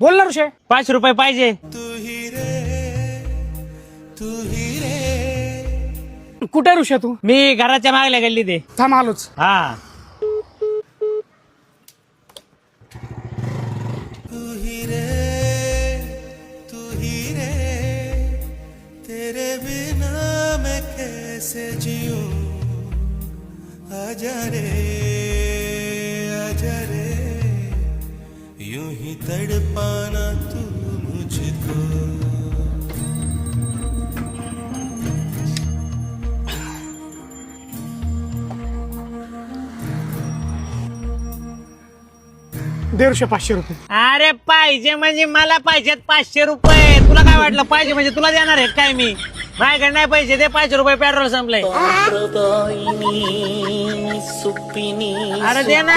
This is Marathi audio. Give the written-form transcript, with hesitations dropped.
बोल ना ऋषे. 5 रुपये पाहिजे. कुठे ऋषे तू? मी घराच्या मागल्या गल्ली ते. थांब आलोच. हा. तेरे बिना मैं कैसे जीऊं आजा रे यूं ही तड़पाना तू मुझको दे ऋषे 500 रुपये. अरे पाहिजे म्हणजे मला पाहिजेत 500 रुपये. तुला काय वाटलं पाहिजे म्हणजे तुला देणार आहे काय मी? माझ्याकडे नाही पैसे. दे 500 रुपये. पेट्रोल संपलंय. अरे दे ना.